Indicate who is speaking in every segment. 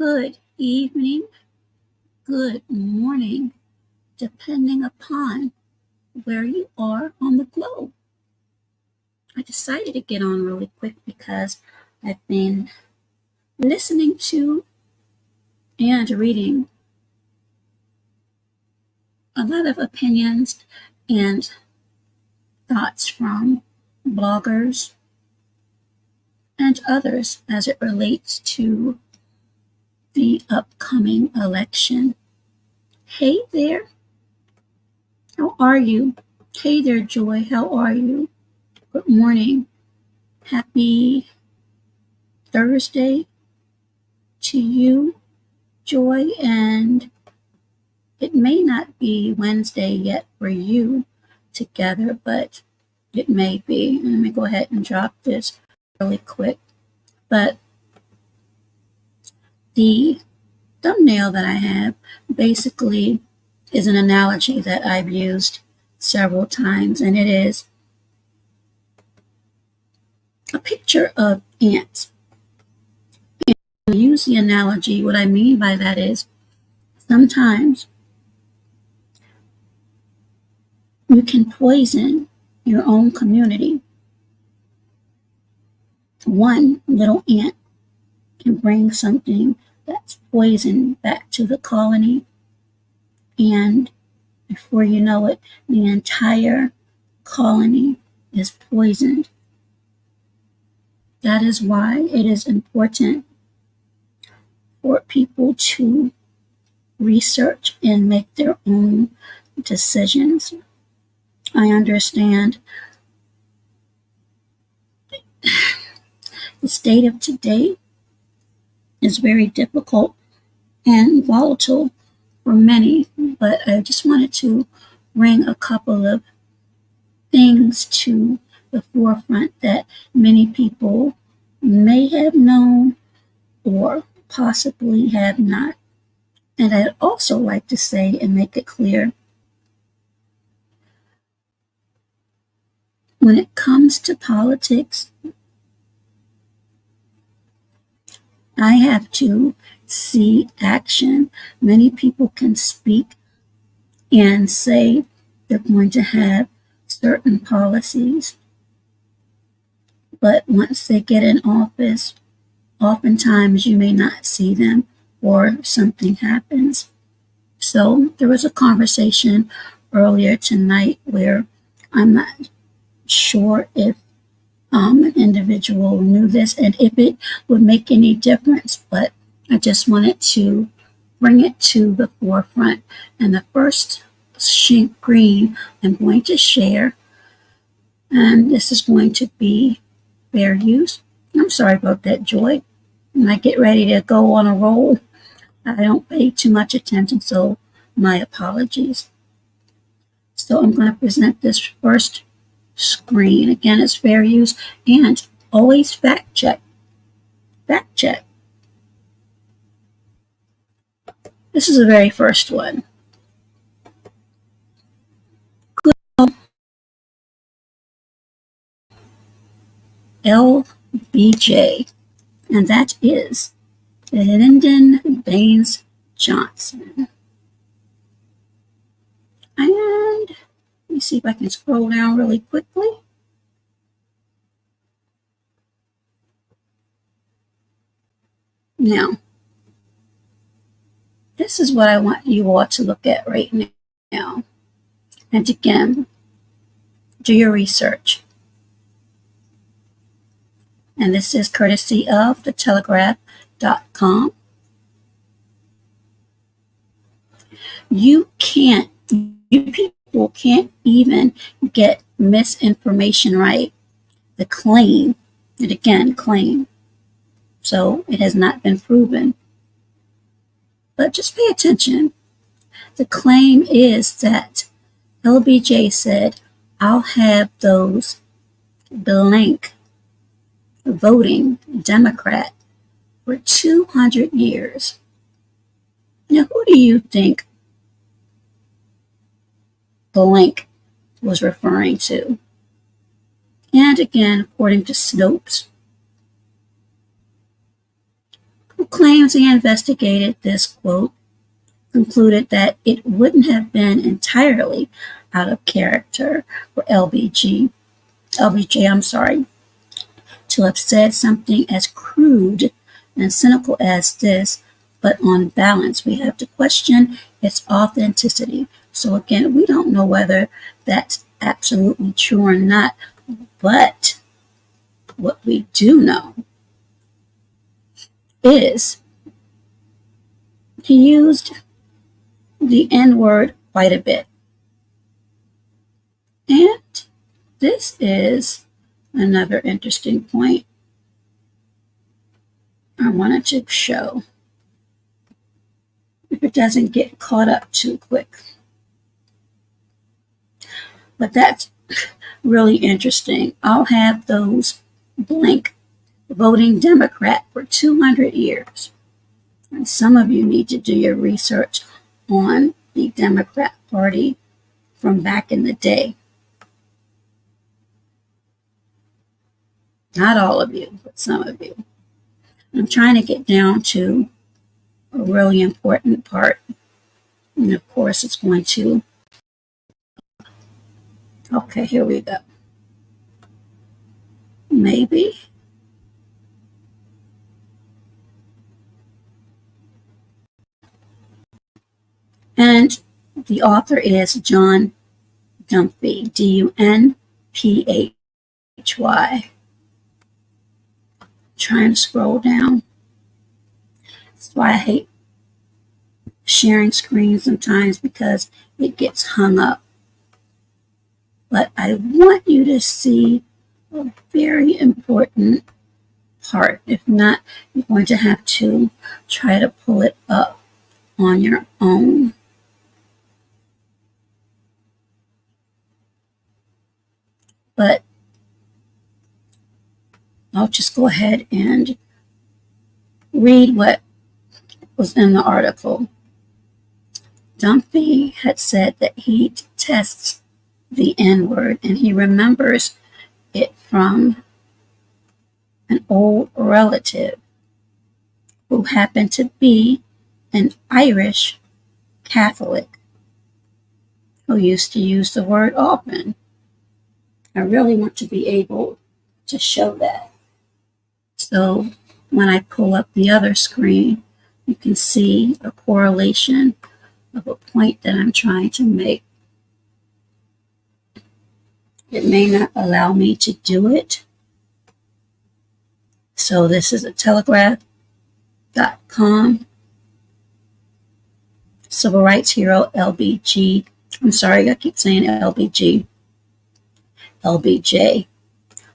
Speaker 1: good evening, good morning, depending upon where you are on the globe. I decided to get on really quick because I've been listening to and reading a lot of opinions and thoughts from bloggers and others as it relates to the upcoming election. Hey there, how are you? Hey there, Joy, how are you? Good morning. Happy Thursday to you, Joy, and it may not be Wednesday yet for you together, but it may be. Let me go ahead and drop this really quick. But the thumbnail that I have basically is an analogy that I've used several times, and it is a picture of ants. And to use the analogy, what I mean by that is sometimes you can poison your own community. One little ant can bring something that's poison back to the colony, and before you know it, the entire colony is poisoned. That is why it is important for people to research and make their own decisions. I understand the state of today is very difficult and volatile for many, but I just wanted to bring a couple of things to the forefront that many people may have known or possibly have not. And I'd also like to say and make it clear, when it comes to politics, I have to see action. Many people can speak and say they're going to have certain policies, but once they get in office, oftentimes you may not see them or something happens. So there was a conversation earlier tonight where I'm not sure if an individual knew this and if it would make any difference, but I just wanted to bring it to the forefront. And the first screen I'm going to share, and this is going to be fair use. I'm sorry about that, Joy. When I get ready to go on a roll, I don't pay too much attention, so my apologies. So I'm going to present this first screen. Again, it's fair use, and always fact check. Fact check. This is the very first one. Good LBJ, and that is Lyndon B Johnson. And let me see if I can scroll down really quickly. Now, this is what I want you all to look at right now. And again, do your research. And this is courtesy of thetelegraph.com. You people can't even get misinformation right. The claim, and again, claim. So it has not been proven. But just pay attention. The claim is that LBJ said, I'll have those blank voting Democrat for 200 years. Now, who do you think blank was referring to? And again, according to Snopes, claims he investigated this quote concluded that it wouldn't have been entirely out of character for LBJ, to have said something as crude and cynical as this, but on balance, we have to question its authenticity. So again, we don't know whether that's absolutely true or not, but what we do know is he used the N-word quite a bit. And this is another interesting point I wanted to show, if it doesn't get caught up too quick. But that's really interesting. I'll have those blank voting Democrat for 200 years. And some of you need to do your research on the Democrat Party from back in the day. Not all of you, but some of you. I'm trying to get down to a really important part. And of course, it's going to... Okay, here we go. Maybe. And the author is John Dunphy, Dunphy. Trying to scroll down. That's why I hate sharing screens sometimes, because it gets hung up. But I want you to see a very important part. If not, you're going to have to try to pull it up on your own. But I'll just go ahead and read what was in the article. Dunphy had said that he detests the N-word, and he remembers it from an old relative who happened to be an Irish Catholic who used to use the word often. I really want to be able to show that. So when I pull up the other screen, you can see a correlation of a point that I'm trying to make. It may not allow me to do it. So this is a telegraph.com. Civil rights hero LBG. I'm sorry, I keep saying LBG. LBJ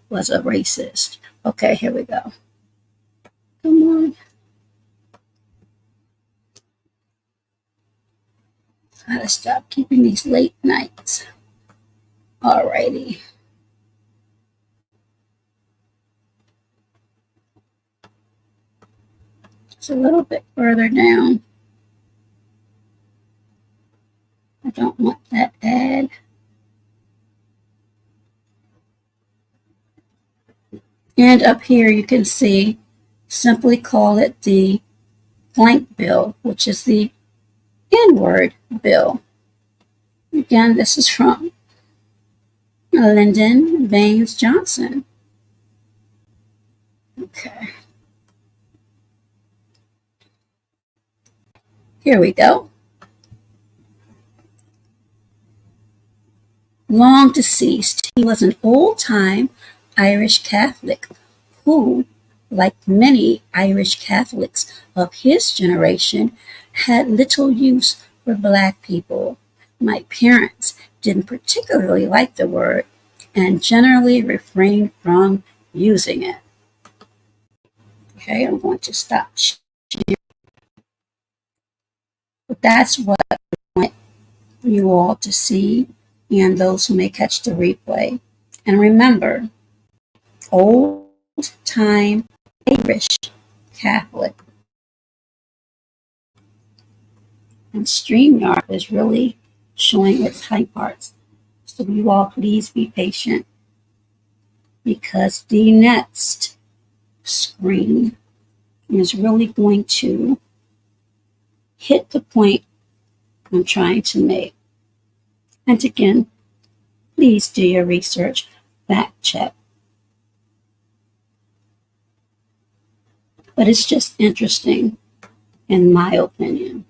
Speaker 1: was a racist. Okay, here we go. Come on. Gotta stop keeping these late nights. Alrighty. It's a little bit further down. I don't want that ad. And up here you can see, simply call it the blank bill, which is the N-word bill. Again, this is from Lyndon B Johnson. Okay. Here we go. Long deceased, he was an old-time Irish Catholic who, like many Irish Catholics of his generation, had little use for Black people. My parents didn't particularly like the word and generally refrained from using it. Okay, I'm going to stop sharing. But that's what I want you all to see, and those who may catch the replay. And remember, old-time Irish Catholic. And StreamYard is really showing its high parts. So you all please be patient, because the next screen and is really going to hit the point I'm trying to make. And again, please do your research, fact check. But it's just interesting, in my opinion.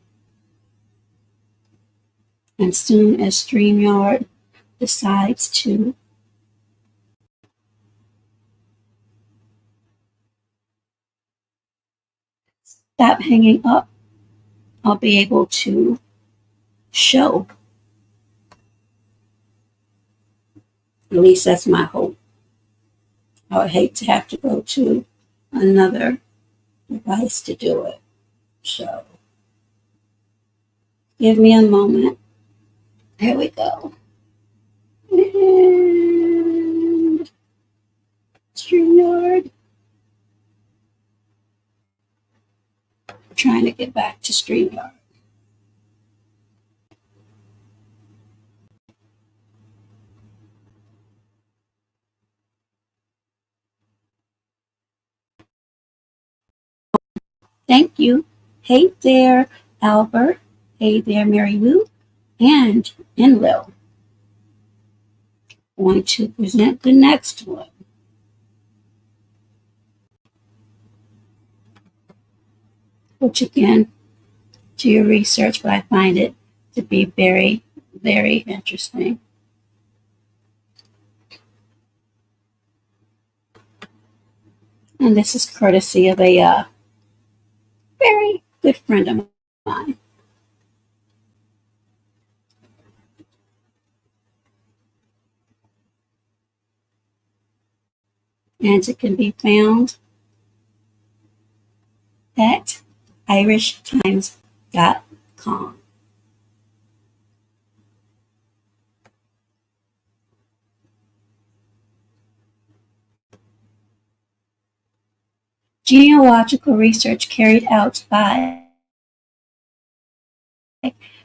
Speaker 1: And soon as StreamYard decides to stop hanging up, I'll be able to show. At least that's my hope. I would hate to have to go to another device to do it. So, give me a moment. Here we go. And StreamYard. Trying to get back to StreamYard. Thank you. Hey there, Albert. Hey there, Mary Lou. And Enlil. Going to present the next one. Which again, do your research, but I find it to be very, very interesting. And this is courtesy of a very good friend of mine. And it can be found at irishtimes.com. Genealogical research carried out by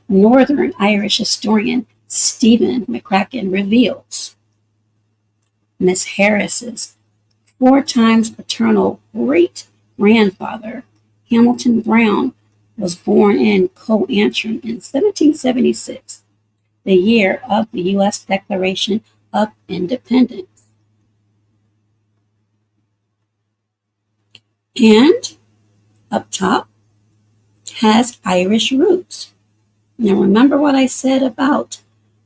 Speaker 1: Northern Irish historian Stephen McCracken reveals Miss Harris's 4 times paternal great-grandfather, Hamilton Brown, was born in Co-Antrim in 1776, the year of the U.S. Declaration of Independence. And up top has Irish roots. Now remember what I said about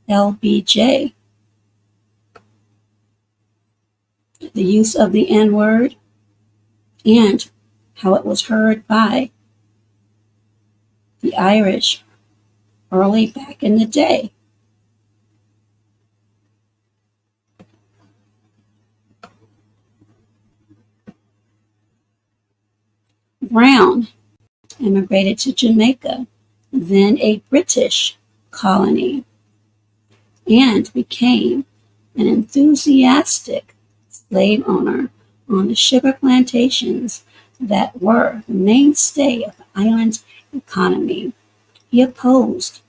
Speaker 1: LBJ, the use of the N-word, and how it was heard by the Irish early back in the day. Brown immigrated to Jamaica, then a British colony, and became an enthusiastic slave owner on the sugar plantations that were the mainstay of the island's economy. He opposed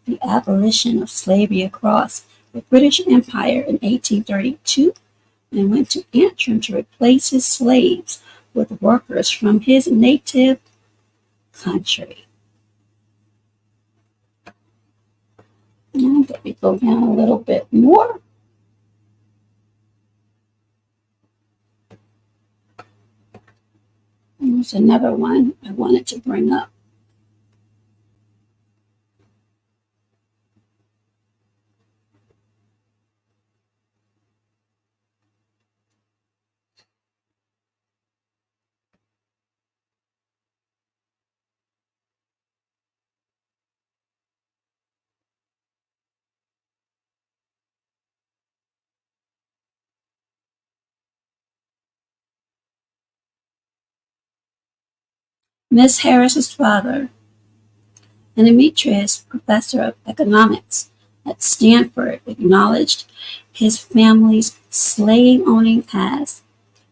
Speaker 1: the abolition of slavery across the British Empire in 1832 and went to Antrim to replace his slaves with workers from his native country. Now let me go down a little bit more. There's another one I wanted to bring up. Miss Harris's father, an emeritus professor of economics at Stanford, acknowledged his family's slave-owning past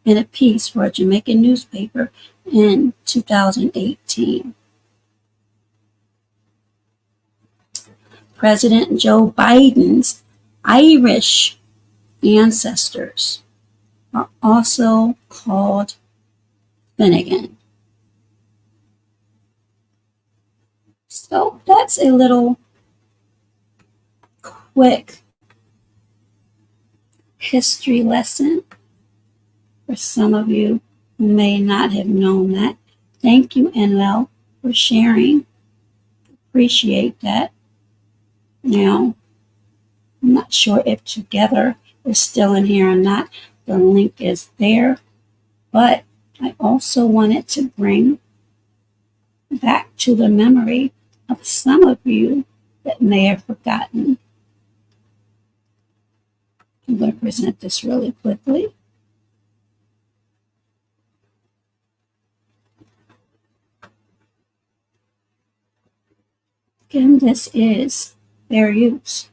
Speaker 1: in a piece for a Jamaican newspaper in 2018. President Joe Biden's Irish ancestors are also called Finnegan. So that's a little quick history lesson for some of you who may not have known that. Thank you, NL, for sharing. Appreciate that. Now, I'm not sure if Together is still in here or not. The link is there. But I also wanted to bring back to the memory of some of you that may have forgotten. I'm going to present this really quickly. Again, this is fair use.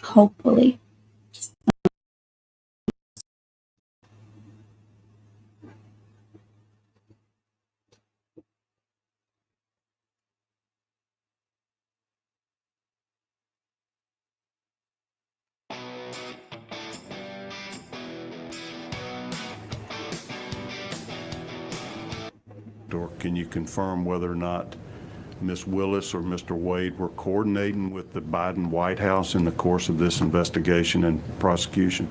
Speaker 1: Hopefully.
Speaker 2: Or can you confirm whether or not Ms. Willis or Mr. Wade were coordinating with the Biden White House in the course of this investigation and prosecution?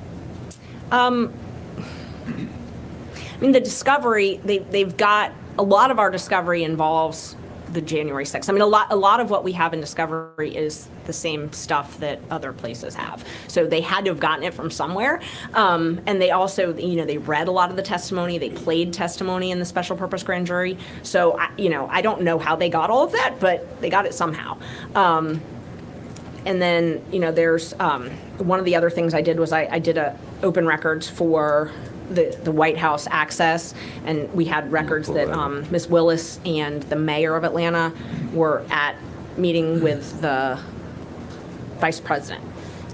Speaker 3: I mean, the discovery, they've got, a lot of our discovery involves the January 6th. I mean, a lot of what we have in discovery is the same stuff that other places have. So they had to have gotten it from somewhere. And they also, they read a lot of the testimony. They played testimony in the special purpose grand jury. So, I don't know how they got all of that, but they got it somehow. And then, there's one of the other things I did was I did a open records for the White House access, and we had records that Ms. Willis and the mayor of Atlanta were at meeting with the vice president.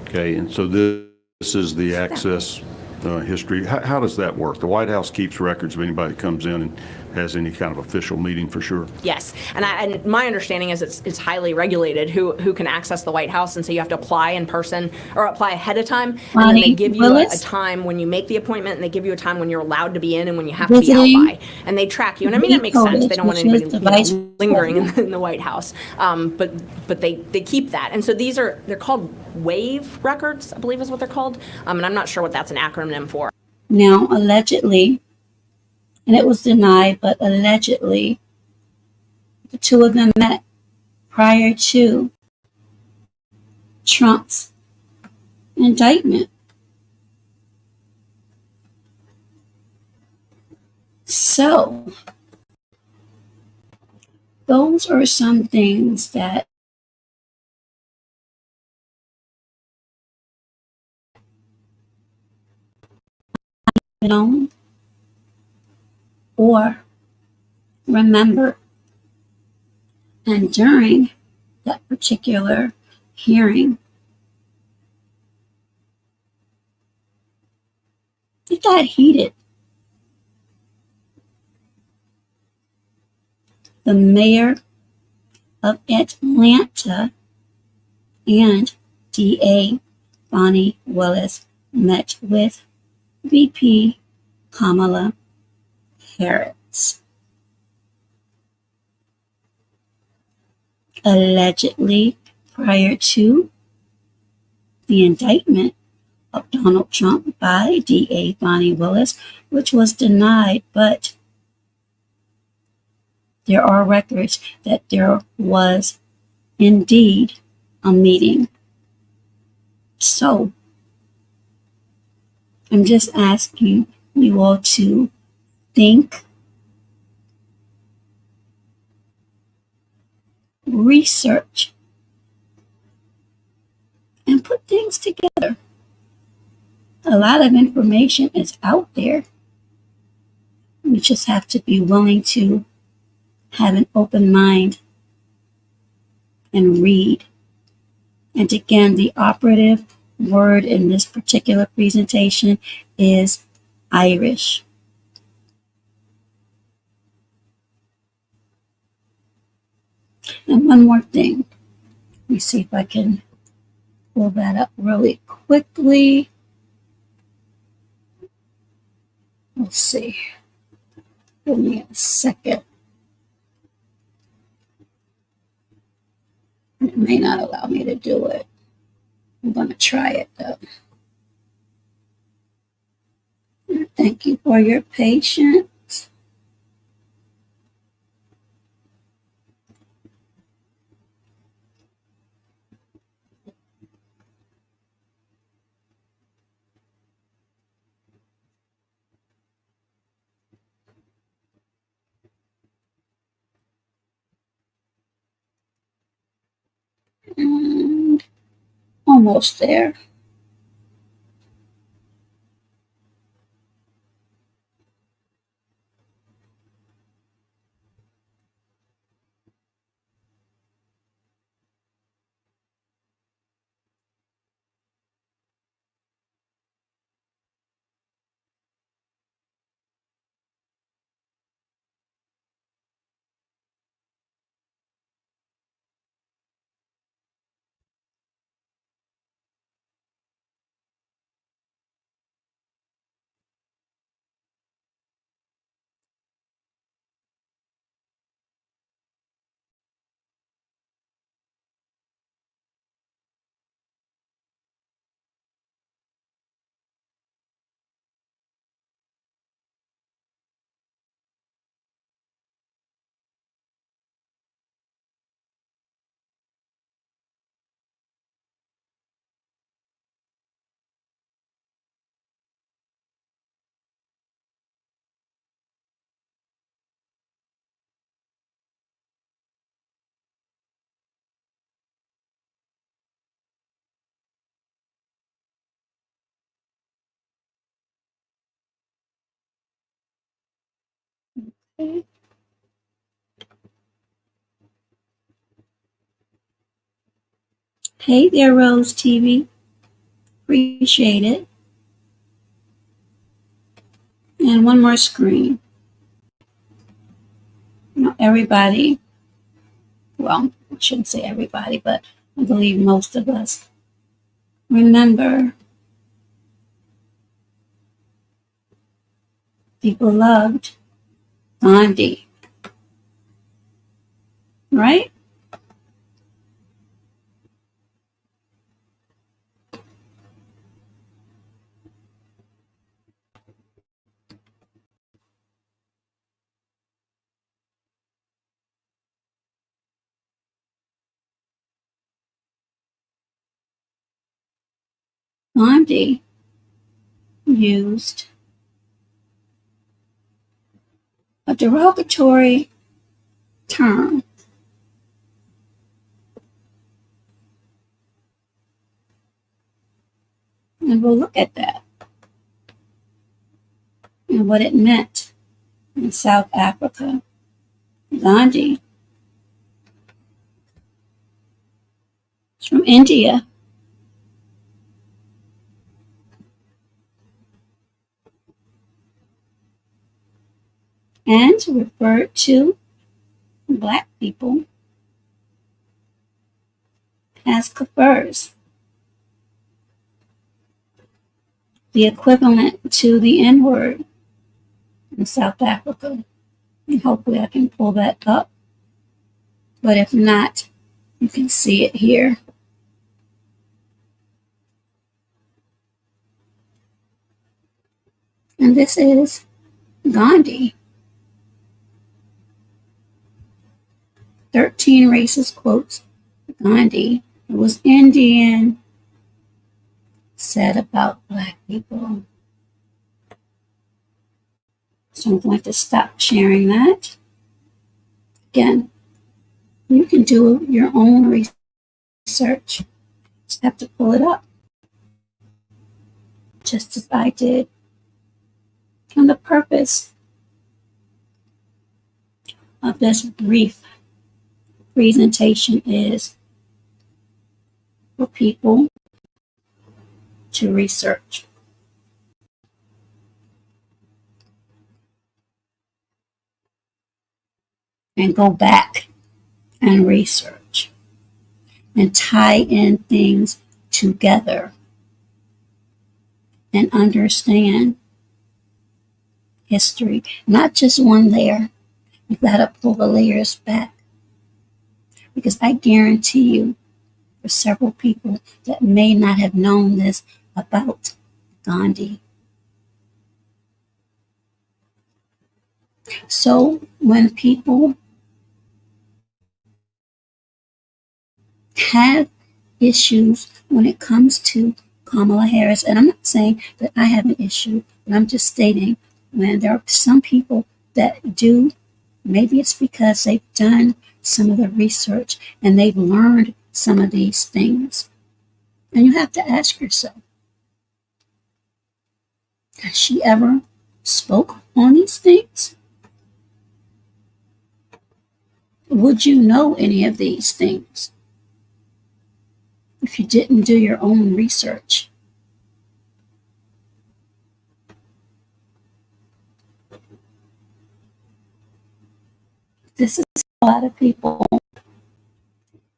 Speaker 2: Okay, and so this is the access history. How does that work? The White House keeps records of anybody that comes in and has any kind of official meeting for sure?
Speaker 3: Yes, and my understanding is it's highly regulated who can access the White House, and so you have to apply in person or apply ahead of time, and then they give you a time when you make the appointment, and they give you a time when you're allowed to be in and when you have to be out by, and they track you. And I mean, it makes sense. They don't want anybody lingering in the White House, but they keep that. And so they're called WAVE records, I believe is what they're called, and I'm not sure what that's an acronym for.
Speaker 1: Now, allegedly, and it was denied, but allegedly, the two of them met prior to Trump's indictment. So, those are some things that known or remember. And during that particular hearing, it got heated. The mayor of Atlanta and DA Bonnie Willis met with VP Kamala Harris. Allegedly, prior to the indictment of Donald Trump by DA Bonnie Willis, which was denied, but there are records that there was indeed a meeting. So, I'm just asking you all to think, research, and put things together. A lot of information is out there. We just have to be willing to have an open mind and read. And again, the operative word in this particular presentation is Irish. And one more thing. Let me see if I can pull that up really quickly. Let's see. Give me a second. It may not allow me to do it. I'm going to try it though. Thank you for your patience. And almost there. Okay. Hey there, Rose TV. Appreciate it. And one more screen. Everybody, well, I shouldn't say everybody, but I believe most of us remember people loved Gandhi, right? Gandhi used a derogatory term. And we'll look at that and what it meant in South Africa. Gandhi is from India. And referred to Black people as Kafirs, the equivalent to the N-word in South Africa. And hopefully I can pull that up. But if not, you can see it here. And this is Gandhi. 13 racist quotes Gandhi, who was Indian, said about Black people. So I'm going to stop sharing that. Again, you can do your own research. Just have to pull it up, just as I did. And the purpose of this brief presentation is for people to research. And go back and research and tie in things together and understand history, not just one layer. You've got to pull the layers back, because I guarantee you, for several people that may not have known this about Gandhi. So when people have issues when it comes to Kamala Harris, and I'm not saying that I have an issue, but I'm just stating when there are some people that do, maybe it's because they've done some of the research and they've learned some of these things. And you have to ask yourself, has she ever spoke on these things? Would you know any of these things if you didn't do your own research? This is a lot of people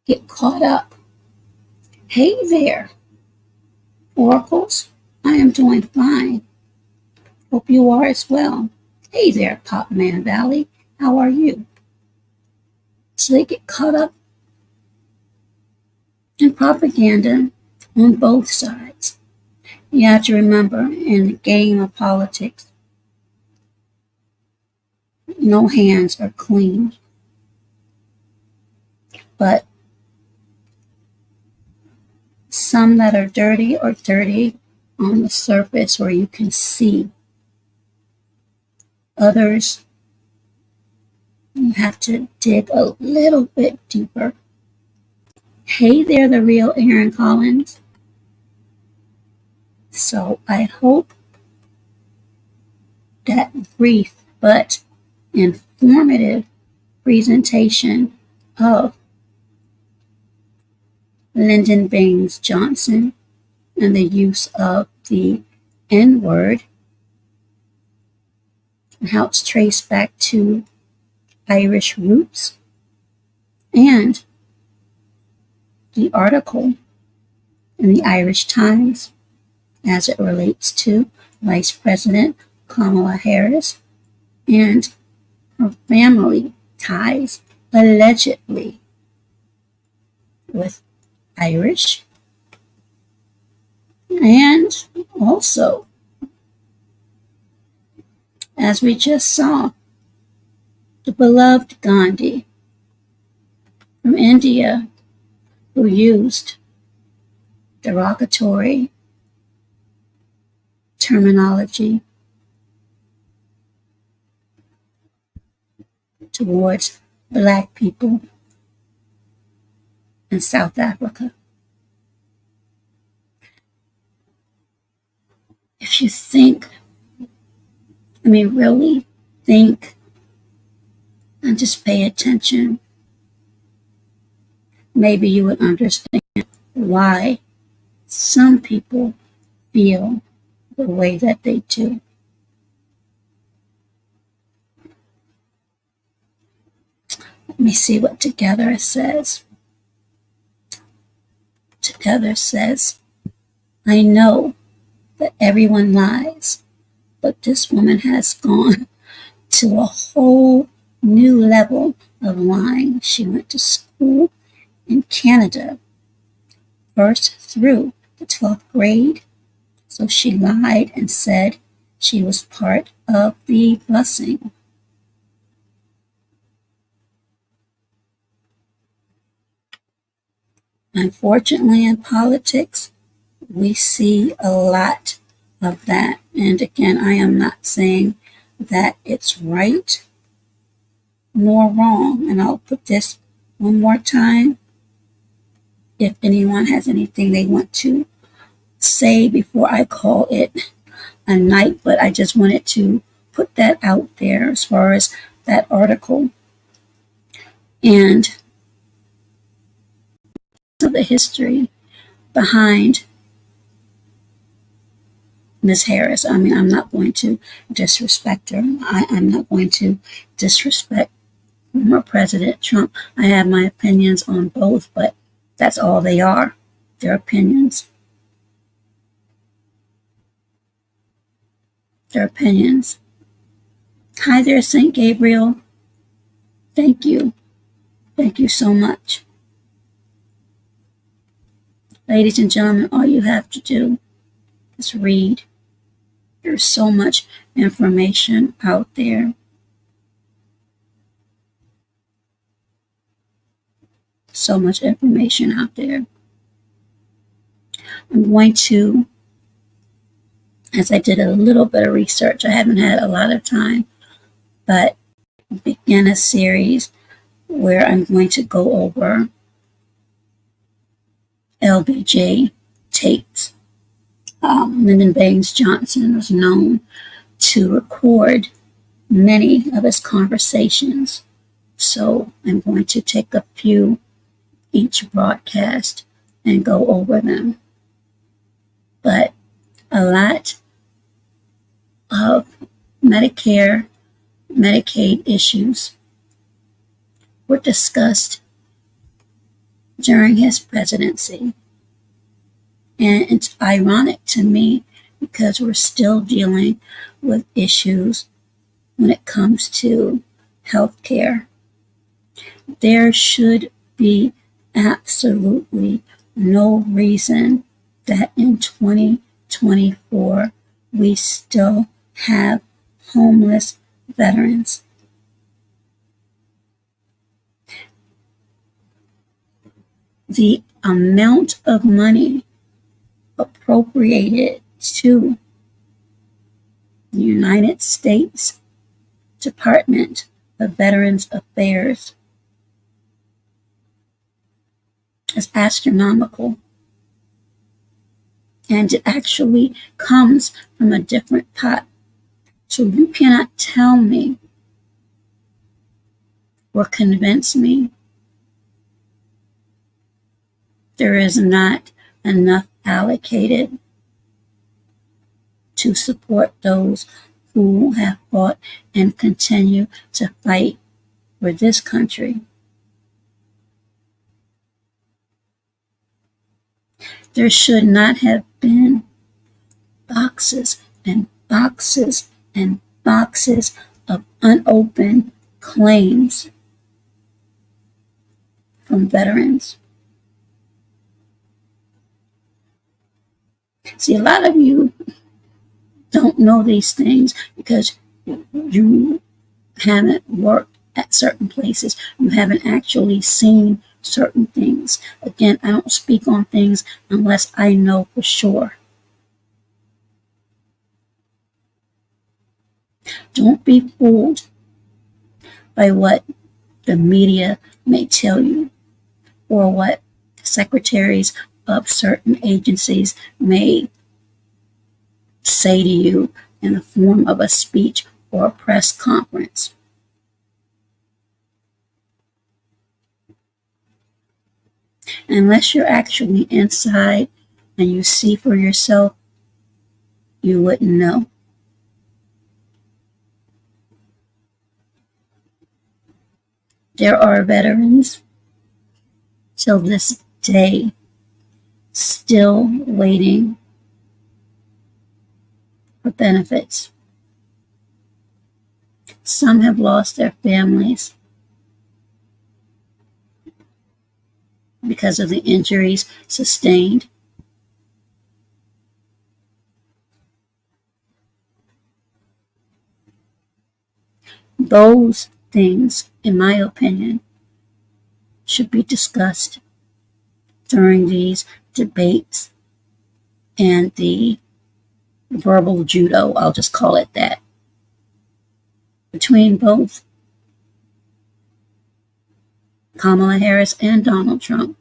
Speaker 1: get caught up. Hey there, oracles. I am doing fine. Hope you are as well. Hey there, Pop Man Valley. How are you? So they get caught up in propaganda on both sides. You have to remember, in the game of politics, no hands are clean. But some that are dirty on the surface where you can see. Others, you have to dig a little bit deeper. Hey there, the real Aaron Collins. So I hope that brief but informative presentation of Lyndon B Johnson and the use of the N-word and how it's traced back to Irish roots, and the article in the Irish Times as it relates to Vice President Kamala Harris and her family ties, allegedly, with Irish, and also, as we just saw, the beloved Gandhi from India, who used derogatory terminology towards Black people in South Africa. If you think, really think and just pay attention, maybe you would understand why some people feel the way that they do. Let me see what Together says. Together says, I know that everyone lies, but this woman has gone to a whole new level of lying. She went to school in Canada, first through the 12th grade, so she lied and said she was part of the busing. Unfortunately, in politics, we see a lot of that. And again, I am not saying that it's right nor wrong. And I'll put this one more time. If anyone has anything they want to say before I call it a night, but I just wanted to put that out there as far as that article and the history behind Ms. Harris. I'm not going to disrespect her. I'm not going to disrespect former President Trump. I have my opinions on both, but that's all they are. They're opinions. They're opinions. Hi there, St. Gabriel. Thank you. Thank you so much. Ladies and gentlemen, all you have to do is read. There's so much information out there. So much information out there. I'm going to, as I did a little bit of research, I haven't had a lot of time, but begin a series where I'm going to go over LBJ tapes. Lyndon B Johnson was known to record many of his conversations. So I'm going to take a few each broadcast and go over them. But a lot of Medicare, Medicaid issues were discussed during his presidency. And it's ironic to me because we're still dealing with issues when it comes to health care. There should be absolutely no reason that in 2024 we still have homeless veterans. The amount of money appropriated to the United States Department of Veterans Affairs is astronomical. And it actually comes from a different pot. So you cannot tell me or convince me there is not enough allocated to support those who have fought and continue to fight for this country. There should not have been boxes and boxes and boxes of unopened claims from veterans. See, a lot of you don't know these things because you haven't worked at certain places. You haven't actually seen certain things. Again, I don't speak on things unless I know for sure. Don't be fooled by what the media may tell you or what secretaries of certain agencies may say to you in the form of a speech or a press conference. Unless you're actually inside and you see for yourself, you wouldn't know. There are veterans till this day still waiting for benefits. Some have lost their families because of the injuries sustained. Those things, in my opinion, should be discussed during these debates and the verbal judo, I'll just call it that, between both Kamala Harris and Donald Trump.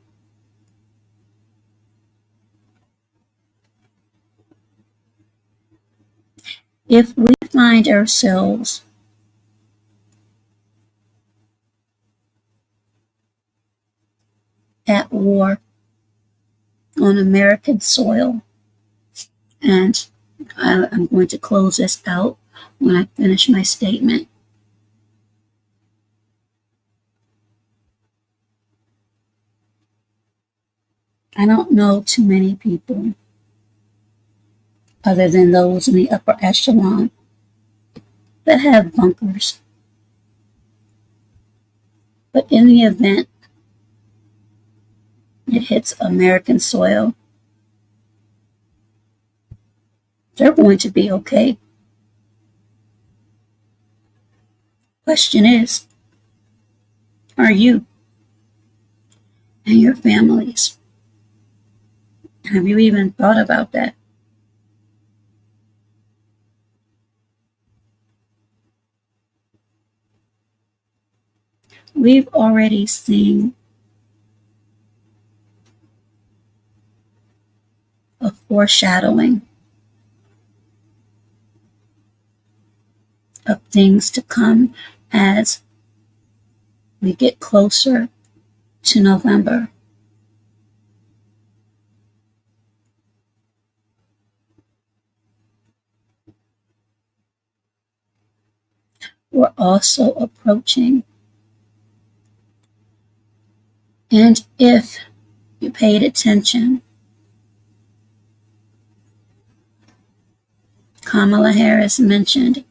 Speaker 1: If we find ourselves at war on American soil, and I'm going to close this out when I finish my statement. I don't know too many people other than those in the upper echelon that have bunkers. But in the event it hits American soil, they're going to be okay. Question is, are you and your families? Have you even thought about that? We've already seen a foreshadowing of things to come as we get closer to November. We're also approaching, and if you paid attention, Kamala Harris mentioned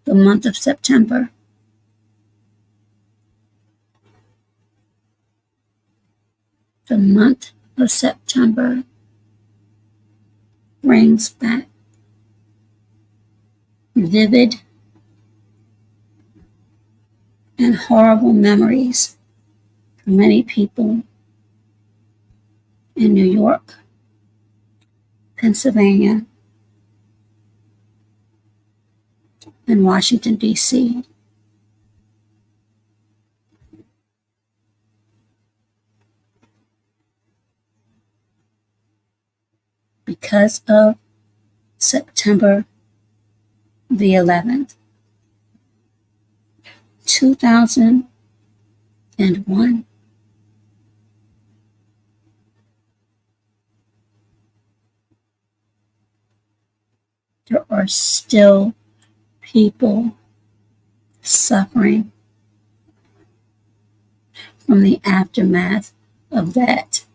Speaker 1: the month of September. The month of September brings back vivid and horrible memories for many people in New York, Pennsylvania, and Washington, D.C. because of September the 11th, 2001. There are still people suffering from the aftermath of that.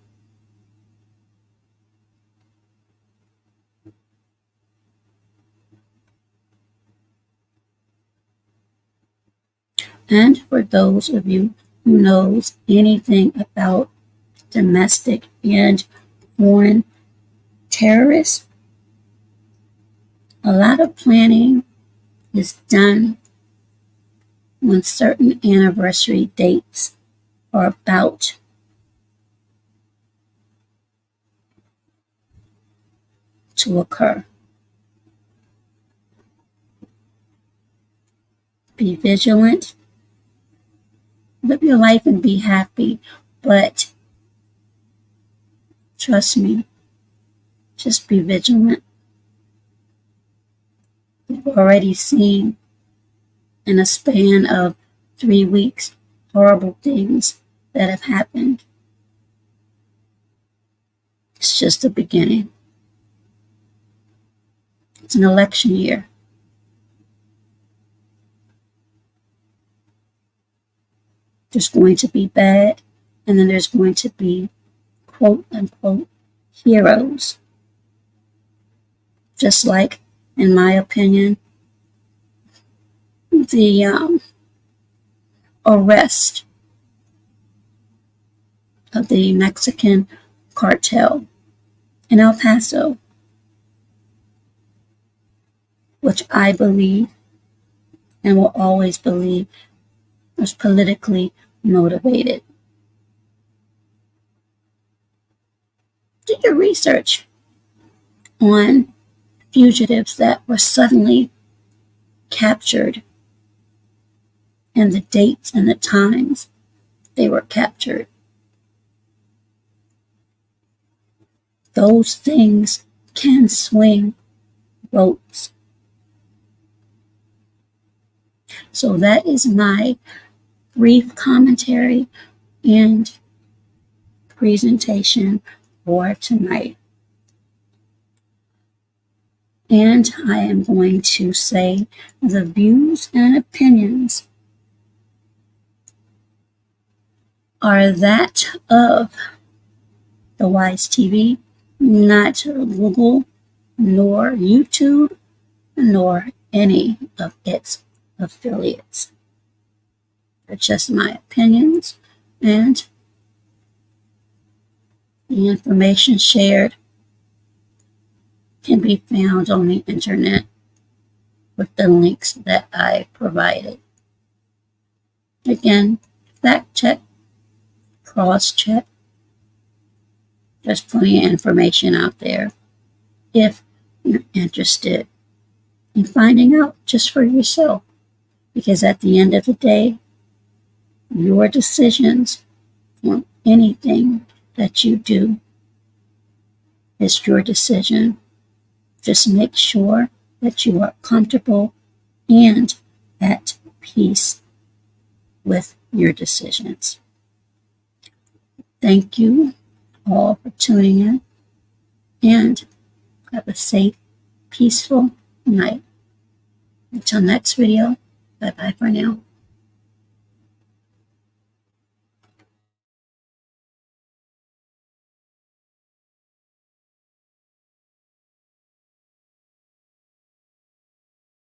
Speaker 1: And for those of you who knows anything about domestic and foreign terrorists, a lot of planning is done when certain anniversary dates are about to occur. Be vigilant, live your life and be happy, but trust me, just be vigilant. We've already seen in a span of 3 weeks horrible things that have happened. It's just the beginning. It's an election year. There's going to be bad, and then there's going to be quote unquote heroes. Just like, in my opinion, the arrest of the Mexican cartel in El Paso, which I believe and will always believe was politically motivated. Do your research on fugitives that were suddenly captured and the dates and the times they were captured. Those things can swing votes. So that is my brief commentary and presentation for tonight. And I am going to say the views and opinions are that of DoeEyesTV, not Google, nor YouTube, nor any of its affiliates. They're just my opinions, and the information shared can be found on the internet with the links that I provided. Again, fact check, cross check. There's plenty of information out there if you're interested in finding out just for yourself. Because at the end of the day, your decisions on anything that you do is your decision. Just make sure that you are comfortable and at peace with your decisions. Thank you all for tuning in, and have a safe, peaceful night. Until next video, bye-bye for now.